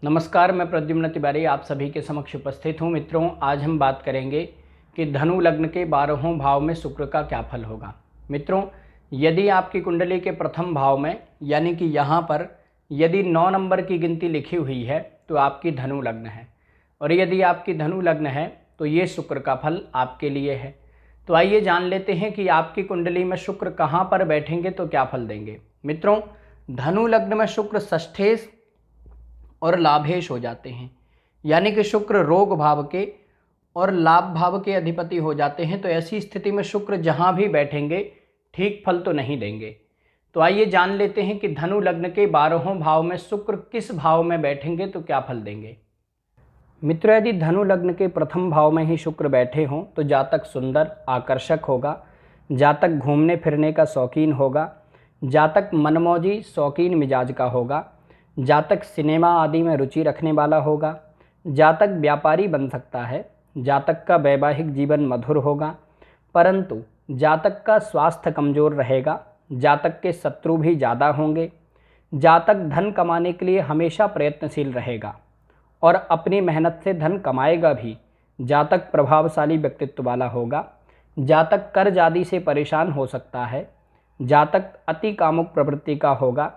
नमस्कार, मैं प्रद्युम्न तिवारी आप सभी के समक्ष उपस्थित हूँ। मित्रों, आज हम बात करेंगे कि धनु लग्न के 12वें भाव में शुक्र का क्या फल होगा। मित्रों, यदि आपकी कुंडली के प्रथम भाव में यानी कि यहाँ पर यदि 9 नंबर की गिनती लिखी हुई है तो आपकी धनु लग्न है, और यदि आपकी धनु लग्न है तो ये शुक्र का फल आपके लिए है। तो आइए जान लेते हैं कि आपकी कुंडली में शुक्र कहाँ पर बैठेंगे तो क्या फल देंगे। मित्रों, धनु लग्न में शुक्र षष्ठेश और लाभेश हो जाते हैं, यानी कि शुक्र रोग भाव के और लाभ भाव के अधिपति हो जाते हैं। तो ऐसी स्थिति में शुक्र जहाँ भी बैठेंगे ठीक फल तो नहीं देंगे। तो आइए जान लेते हैं कि धनु लग्न के 12वें भाव में शुक्र किस भाव में बैठेंगे तो क्या फल देंगे। मित्रों, यदि धनु लग्न के प्रथम भाव में ही शुक्र बैठे हों तो जातक सुंदर आकर्षक होगा, जातक घूमने फिरने का शौकीन होगा, जातक मनमौजी शौकीन मिजाज का होगा, जातक सिनेमा आदि में रुचि रखने वाला होगा, जातक व्यापारी बन सकता है, जातक का वैवाहिक जीवन मधुर होगा, परंतु जातक का स्वास्थ्य कमज़ोर रहेगा, जातक के शत्रु भी ज़्यादा होंगे, जातक धन कमाने के लिए हमेशा प्रयत्नशील रहेगा और अपनी मेहनत से धन कमाएगा भी, जातक प्रभावशाली व्यक्तित्व वाला होगा, जातक कर्ज आदि से परेशान हो सकता है, जातक अति कामुक प्रवृत्ति का होगा,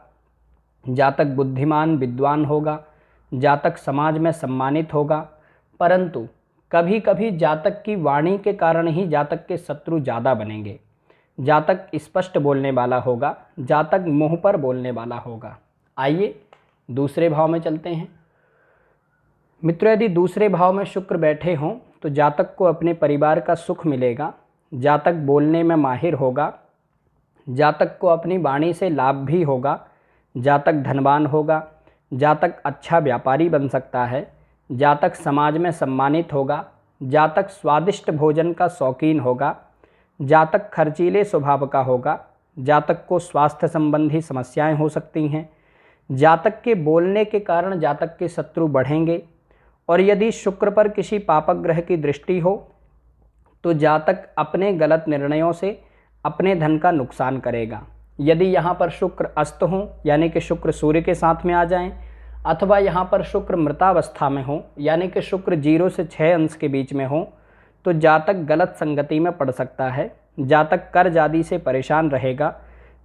जातक बुद्धिमान विद्वान होगा, जातक समाज में सम्मानित होगा, परंतु कभी कभी जातक की वाणी के कारण ही जातक के शत्रु ज़्यादा बनेंगे, जातक स्पष्ट बोलने वाला होगा, जातक मुंह पर बोलने वाला होगा। आइए दूसरे भाव में चलते हैं। मित्रों, यदि दूसरे भाव में शुक्र बैठे हों तो जातक को अपने परिवार का सुख मिलेगा, जातक बोलने में माहिर होगा, जातक को अपनी वाणी से लाभ भी होगा, जातक धनवान होगा, जातक अच्छा व्यापारी बन सकता है, जातक समाज में सम्मानित होगा, जातक स्वादिष्ट भोजन का शौकीन होगा, जातक खर्चीले स्वभाव का होगा, जातक को स्वास्थ्य संबंधी समस्याएं हो सकती हैं, जातक के बोलने के कारण जातक के शत्रु बढ़ेंगे, और यदि शुक्र पर किसी पापक ग्रह की दृष्टि हो तो जातक अपने गलत निर्णयों से अपने धन का नुकसान करेगा। यदि यहाँ पर शुक्र अस्त हों यानी कि शुक्र सूर्य के साथ में आ जाएं, अथवा यहाँ पर शुक्र मृतावस्था में हो यानी कि शुक्र 0 से 6 अंश के बीच में हो, तो जातक गलत संगति में पड़ सकता है, जातक कर्ज आदि से परेशान रहेगा,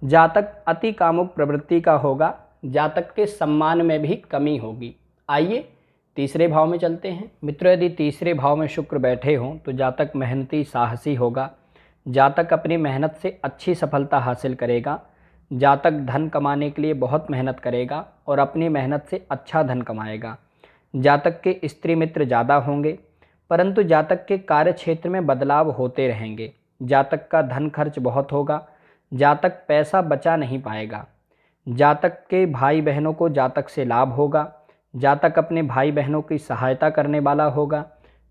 जातक अति कामुक प्रवृत्ति का होगा, जातक के सम्मान में भी कमी होगी। आइए तीसरे भाव में चलते हैं। मित्रों, यदि तीसरे भाव में शुक्र बैठे हों तो जातक मेहनती साहसी होगा, जातक अपनी मेहनत से अच्छी सफलता हासिल करेगा, जातक धन कमाने के लिए बहुत मेहनत करेगा और अपनी मेहनत से अच्छा धन कमाएगा, जातक के स्त्री मित्र ज़्यादा होंगे, परंतु जातक के कार्य क्षेत्र में बदलाव होते रहेंगे, जातक का धन खर्च बहुत होगा, जातक पैसा बचा नहीं पाएगा, जातक के भाई बहनों को जातक से लाभ होगा, जातक अपने भाई बहनों की सहायता करने वाला होगा,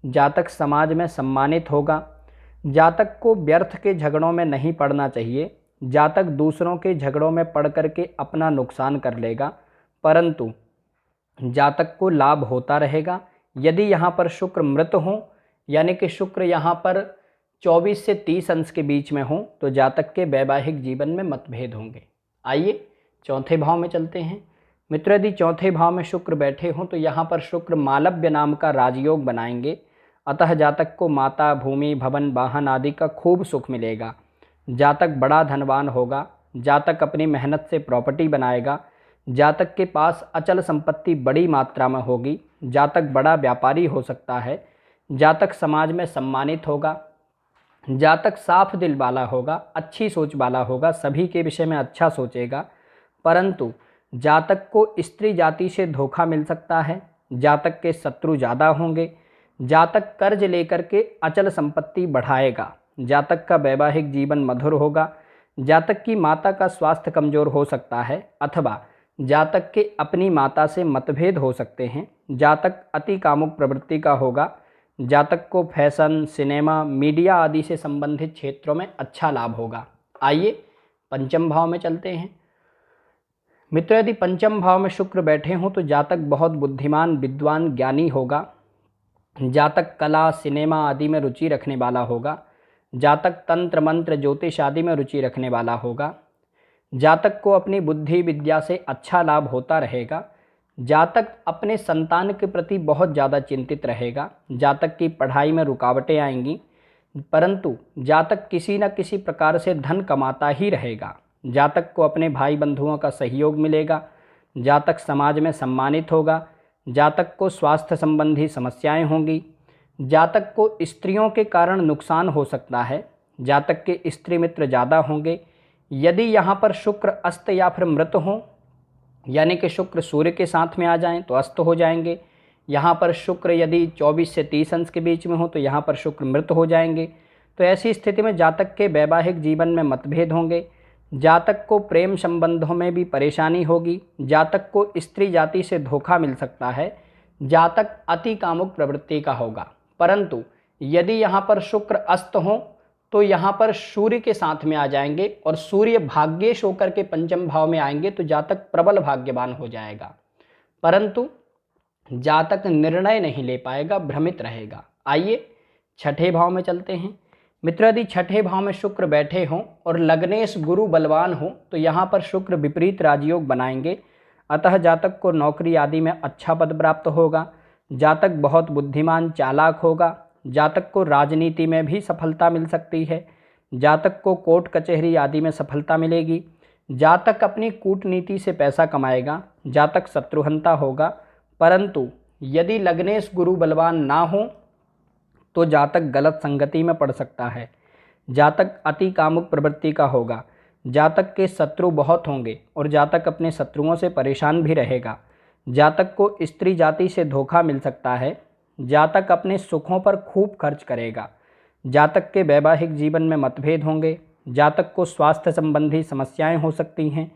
जातक समाज में सम्मानित होगा, जातक को व्यर्थ के झगड़ों में नहीं पड़ना चाहिए, जातक दूसरों के झगड़ों में पड़ करके अपना नुकसान कर लेगा, परंतु जातक को लाभ होता रहेगा। यदि यहाँ पर शुक्र मृत हो यानी कि शुक्र यहाँ पर 24 से 30 अंश के बीच में हो तो जातक के वैवाहिक जीवन में मतभेद होंगे। आइए चौथे भाव में चलते हैं। मित्रों, यदि चौथे भाव में शुक्र बैठे हों तो यहाँ पर शुक्र मालव्य नाम का राजयोग बनाएंगे, अतः जातक को माता भूमि भवन वाहन आदि का खूब सुख मिलेगा, जातक बड़ा धनवान होगा, जातक अपनी मेहनत से प्रॉपर्टी बनाएगा, जातक के पास अचल संपत्ति बड़ी मात्रा में होगी, जातक बड़ा व्यापारी हो सकता है, जातक समाज में सम्मानित होगा, जातक साफ दिल वाला होगा, अच्छी सोच वाला होगा, सभी के विषय में अच्छा सोचेगा, परंतु जातक को स्त्री जाति से धोखा मिल सकता है, जातक के शत्रु ज़्यादा होंगे, जातक कर्ज लेकर के अचल संपत्ति बढ़ाएगा, जातक का वैवाहिक जीवन मधुर होगा, जातक की माता का स्वास्थ्य कमज़ोर हो सकता है अथवा जातक के अपनी माता से मतभेद हो सकते हैं, जातक अति कामुक प्रवृत्ति का होगा, जातक को फैशन सिनेमा मीडिया आदि से संबंधित क्षेत्रों में अच्छा लाभ होगा। आइए पंचम भाव में चलते हैं। मित्रों, यदि पंचम भाव में शुक्र बैठे हों तो जातक बहुत बुद्धिमान विद्वान ज्ञानी होगा, जातक कला सिनेमा आदि में रुचि रखने वाला होगा, जातक तंत्र मंत्र ज्योतिष आदि में रुचि रखने वाला होगा, जातक को अपनी बुद्धि विद्या से अच्छा लाभ होता रहेगा, जातक अपने संतान के प्रति बहुत ज़्यादा चिंतित रहेगा। जातक की पढ़ाई में रुकावटें आएंगी, परंतु जातक किसी न किसी प्रकार से धन कमाता ही रहेगा। जातक को अपने भाई बंधुओं का सहयोग मिलेगा। जातक समाज में सम्मानित होगा। जातक को स्वास्थ्य संबंधी समस्याएं होंगी। जातक को स्त्रियों के कारण नुकसान हो सकता है। जातक के स्त्री मित्र ज़्यादा होंगे। यदि यहाँ पर शुक्र अस्त या फिर मृत हों, यानी कि शुक्र सूर्य के साथ में आ जाएं तो अस्त हो जाएंगे। यहाँ पर शुक्र यदि 24 से 30 अंश के बीच में हो तो यहाँ पर शुक्र मृत हो जाएंगे। तो ऐसी स्थिति में जातक के वैवाहिक जीवन में मतभेद होंगे। जातक को प्रेम संबंधों में भी परेशानी होगी। जातक को स्त्री जाति से धोखा मिल सकता है। जातक अति कामुक प्रवृत्ति का होगा। परंतु यदि यहाँ पर शुक्र अस्त हों तो यहाँ पर सूर्य के साथ में आ जाएंगे और सूर्य भाग्येश होकर के पंचम भाव में आएंगे तो जातक प्रबल भाग्यवान हो जाएगा, परंतु जातक निर्णय नहीं ले पाएगा, भ्रमित रहेगा। आइए छठे भाव में चलते हैं। मित्र, यदि छठे भाव में शुक्र बैठे हों और लग्नेश गुरु बलवान हो तो यहाँ पर शुक्र विपरीत राजयोग बनाएंगे। अतः जातक को नौकरी आदि में अच्छा पद प्राप्त होगा। जातक बहुत बुद्धिमान चालाक होगा। जातक को राजनीति में भी सफलता मिल सकती है। जातक को कोर्ट कचहरी आदि में सफलता मिलेगी। जातक अपनी कूटनीति से पैसा कमाएगा। जातक शत्रुहंता होगा, परंतु यदि लग्नेश गुरु बलवान ना हो तो जातक गलत संगति में पड़ सकता है। जातक अति कामुक प्रवृत्ति का होगा। जातक के शत्रु बहुत होंगे और जातक अपने शत्रुओं से परेशान भी रहेगा। जातक को स्त्री जाति से धोखा मिल सकता है। जातक अपने सुखों पर खूब खर्च करेगा। जातक के वैवाहिक जीवन में मतभेद होंगे। जातक को स्वास्थ्य संबंधी समस्याएं हो सकती हैं।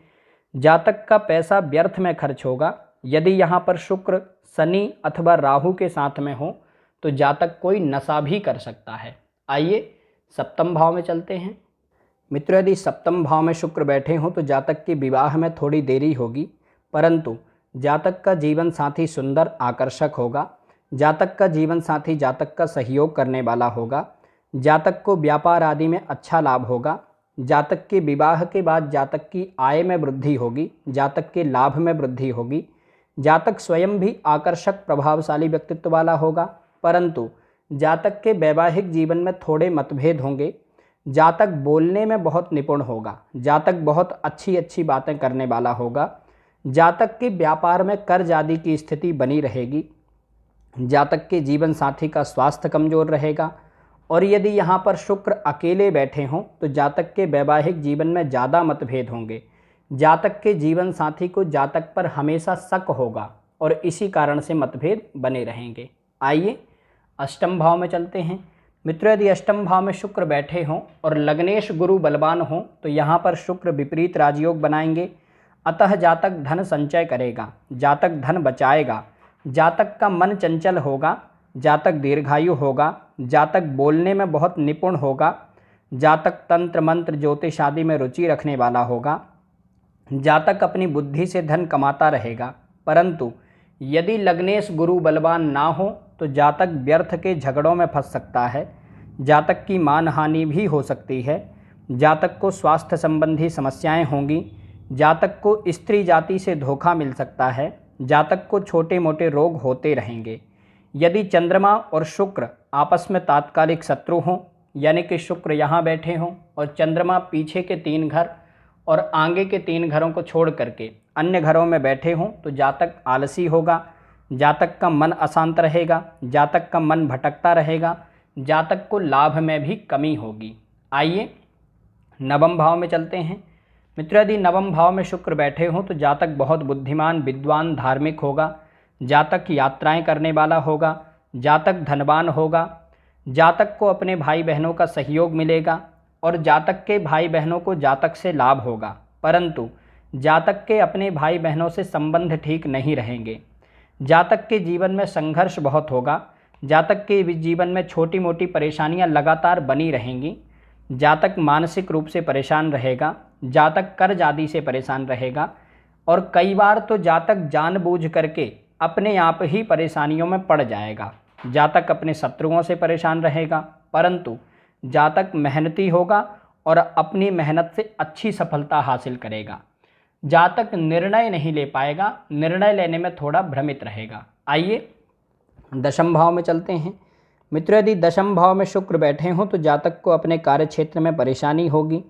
जातक का पैसा व्यर्थ में खर्च होगा। यदि यहाँ पर शुक्र शनि अथवा राहु के साथ में हो तो जातक कोई नशा भी कर सकता है। आइए सप्तम भाव में चलते हैं। मित्र, यदि सप्तम भाव में शुक्र बैठे हों तो जातक के विवाह में थोड़ी देरी होगी, परंतु जातक का जीवन साथी सुंदर आकर्षक होगा। जातक का जीवन साथी जातक का सहयोग करने वाला होगा। जातक को व्यापार आदि में अच्छा लाभ होगा। जातक के विवाह के बाद जातक की आय में वृद्धि होगी। जातक के लाभ में वृद्धि होगी। जातक स्वयं भी आकर्षक प्रभावशाली व्यक्तित्व वाला होगा, परंतु जातक के वैवाहिक जीवन में थोड़े मतभेद होंगे। जातक बोलने में बहुत निपुण होगा। जातक बहुत अच्छी अच्छी बातें करने वाला होगा। जातक के व्यापार में कर्ज आदि की स्थिति बनी रहेगी। जातक के जीवन साथी का स्वास्थ्य कमजोर रहेगा। और यदि यहाँ पर शुक्र अकेले बैठे हों तो जातक के वैवाहिक जीवन में ज़्यादा मतभेद होंगे। जातक के जीवन साथी को जातक पर हमेशा शक होगा और इसी कारण से मतभेद बने रहेंगे। आइए अष्टम भाव में चलते हैं। मित्र, यदि अष्टम भाव में शुक्र बैठे हों और लग्नेश गुरु बलवान हों तो यहाँ पर शुक्र विपरीत राजयोग बनाएंगे। अतः जातक धन संचय करेगा। जातक धन बचाएगा। जातक का मन चंचल होगा। जातक दीर्घायु होगा। जातक बोलने में बहुत निपुण होगा। जातक तंत्र मंत्र ज्योतिष आदि में रुचि रखने वाला होगा। जातक अपनी बुद्धि से धन कमाता रहेगा, परंतु यदि लग्नेश गुरु बलवान ना हो तो जातक व्यर्थ के झगड़ों में फंस सकता है। जातक की मान हानि भी हो सकती है। जातक को स्वास्थ्य संबंधी समस्याएं होंगी। जातक को स्त्री जाति से धोखा मिल सकता है। जातक को छोटे मोटे रोग होते रहेंगे। यदि चंद्रमा और शुक्र आपस में तात्कालिक शत्रु हों, यानी कि शुक्र यहाँ बैठे हों और चंद्रमा पीछे के 3 घर और आगे के 3 घरों को छोड़ करके अन्य घरों में बैठे हों तो जातक आलसी होगा। जातक का मन अशांत रहेगा। जातक का मन भटकता रहेगा। जातक को लाभ में भी कमी होगी। आइए नवम भाव में चलते हैं। मित्र, यदि नवम भाव में शुक्र बैठे हों तो जातक बहुत बुद्धिमान, विद्वान, धार्मिक होगा। जातक यात्राएं करने वाला होगा। जातक धनवान होगा। जातक को अपने भाई बहनों का सहयोग मिलेगा और जातक के भाई बहनों को जातक से लाभ होगा, परंतु जातक के अपने भाई बहनों से संबंध ठीक नहीं रहेंगे। जातक के जीवन में संघर्ष बहुत होगा। जातक के जीवन में छोटी मोटी परेशानियां लगातार बनी रहेंगी। जातक मानसिक रूप से परेशान रहेगा। जातक कर्ज आदि से परेशान रहेगा और कई बार तो जातक जानबूझ करके अपने आप ही परेशानियों में पड़ जाएगा। जातक अपने शत्रुओं से परेशान रहेगा, परंतु जातक मेहनती होगा और अपनी मेहनत से अच्छी सफलता हासिल करेगा। जातक निर्णय नहीं ले पाएगा, निर्णय लेने में थोड़ा भ्रमित रहेगा। आइए दशम भाव में चलते हैं। मित्रों, यदि दशम भाव में शुक्र बैठे हों तो जातक को अपने कार्य क्षेत्र में परेशानी होगी।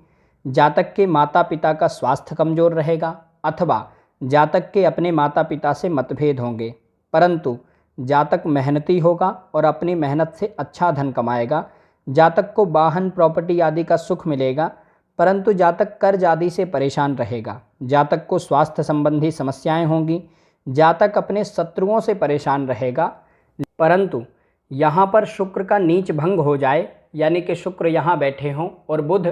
जातक के माता पिता का स्वास्थ्य कमजोर रहेगा अथवा जातक के अपने माता पिता से मतभेद होंगे, परंतु जातक मेहनती होगा और अपनी मेहनत से अच्छा धन कमाएगा। जातक को वाहन प्रॉपर्टी आदि का सुख मिलेगा, परंतु जातक कर्ज आदि से परेशान रहेगा। जातक को स्वास्थ्य संबंधी समस्याएं होंगी। जातक अपने शत्रुओं से परेशान रहेगा, परंतु यहाँ पर शुक्र का नीच भंग हो जाए, यानी कि शुक्र यहाँ बैठे हों और बुध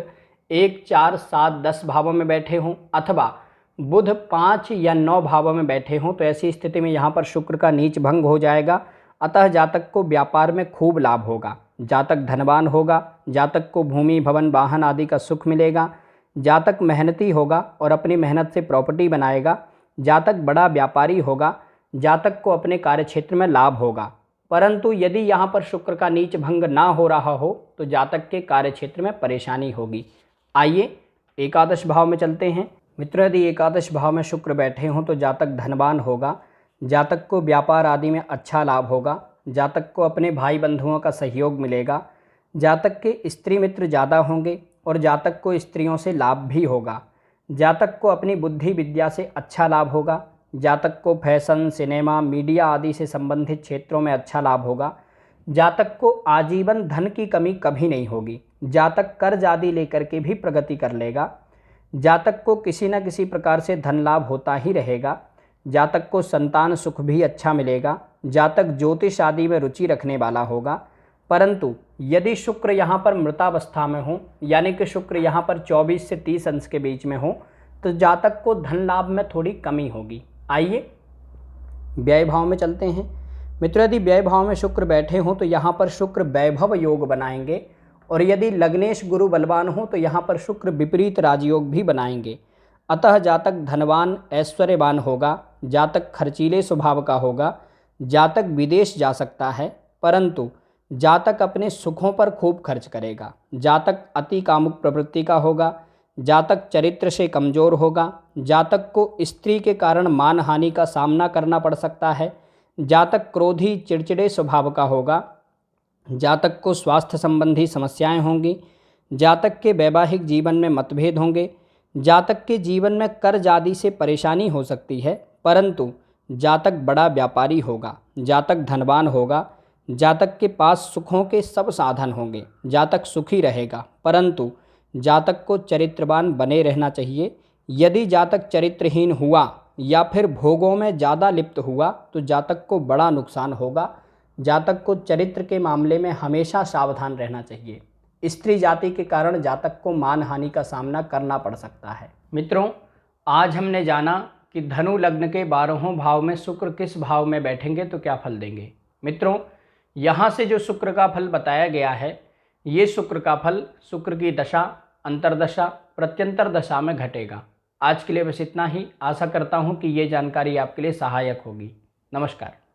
1, 4, 7, 10 भावों में बैठे हों अथवा बुध 5 या 9 भावों में बैठे हों, तो ऐसी स्थिति में यहाँ पर शुक्र का नीच भंग हो जाएगा। अतः जातक को व्यापार में खूब लाभ होगा। जातक धनवान होगा। जातक को भूमि भवन वाहन आदि का सुख मिलेगा। जातक मेहनती होगा और अपनी मेहनत से प्रॉपर्टी बनाएगा। जातक बड़ा व्यापारी होगा। जातक को अपने कार्यक्षेत्र में लाभ होगा। परंतु यदि यहाँ पर शुक्र का नीच भंग ना हो रहा हो तो जातक के कार्यक्षेत्र में परेशानी होगी। आइए एकादश भाव में चलते हैं। मित्रों, यदि एकादश भाव में शुक्र बैठे हों तो जातक धनवान होगा। जातक को व्यापार आदि में अच्छा लाभ होगा। जातक को अपने भाई बंधुओं का सहयोग मिलेगा। जातक के स्त्री मित्र ज़्यादा होंगे और जातक को स्त्रियों से लाभ भी होगा। जातक को अपनी बुद्धि विद्या से अच्छा लाभ होगा। जातक को फैशन, सिनेमा, मीडिया आदि से संबंधित क्षेत्रों में अच्छा लाभ होगा। जातक को आजीवन धन की कमी कभी नहीं होगी। जातक कर्ज आदि लेकर के भी प्रगति कर लेगा। जातक को किसी न किसी प्रकार से धन लाभ होता ही रहेगा। जातक को संतान सुख भी अच्छा मिलेगा। जातक ज्योतिष आदि में रुचि रखने वाला होगा, परंतु यदि शुक्र यहाँ पर मृतावस्था में हो, यानी कि शुक्र यहाँ पर 24 से 30 अंश के बीच में हो, तो जातक को धन लाभ में थोड़ी कमी होगी। आइए व्यय भाव में चलते हैं। मित्रों, यदि व्यय भाव में शुक्र बैठे हों तो यहाँ पर शुक्र वैभव योग बनाएंगे, और यदि लग्नेश गुरु बलवान हो तो यहाँ पर शुक्र विपरीत राजयोग भी बनाएंगे। अतः जातक धनवान ऐश्वर्यवान होगा। जातक खर्चीले स्वभाव का होगा। जातक विदेश जा सकता है, परंतु जातक अपने सुखों पर खूब खर्च करेगा। जातक अति कामुक प्रवृत्ति का होगा। जातक चरित्र से कमज़ोर होगा। जातक को स्त्री के कारण मान हानि का सामना करना पड़ सकता है। जातक क्रोधी चिड़चिड़े स्वभाव का होगा। जातक को स्वास्थ्य संबंधी समस्याएं होंगी। जातक के वैवाहिक जीवन में मतभेद होंगे। जातक के जीवन में कर्ज आदि से परेशानी हो सकती है, परंतु जातक बड़ा व्यापारी होगा। जातक धनवान होगा। जातक के पास सुखों के सब साधन होंगे। जातक सुखी रहेगा, परंतु जातक को चरित्रवान बने रहना चाहिए। यदि जातक चरित्रहीन हुआ या फिर भोगों में ज़्यादा लिप्त हुआ तो जातक को बड़ा नुकसान होगा। जातक को चरित्र के मामले में हमेशा सावधान रहना चाहिए। स्त्री जाति के कारण जातक को मान हानि का सामना करना पड़ सकता है। मित्रों, आज हमने जाना कि धनु लग्न के 12वें भाव में शुक्र किस भाव में बैठेंगे तो क्या फल देंगे। मित्रों, यहाँ से जो शुक्र का फल बताया गया है, ये शुक्र का फल शुक्र की दशा, अंतर्दशा, प्रत्यंतर दशा में घटेगा। आज के लिए बस इतना ही। आशा करता हूँ कि ये जानकारी आपके लिए सहायक होगी। नमस्कार।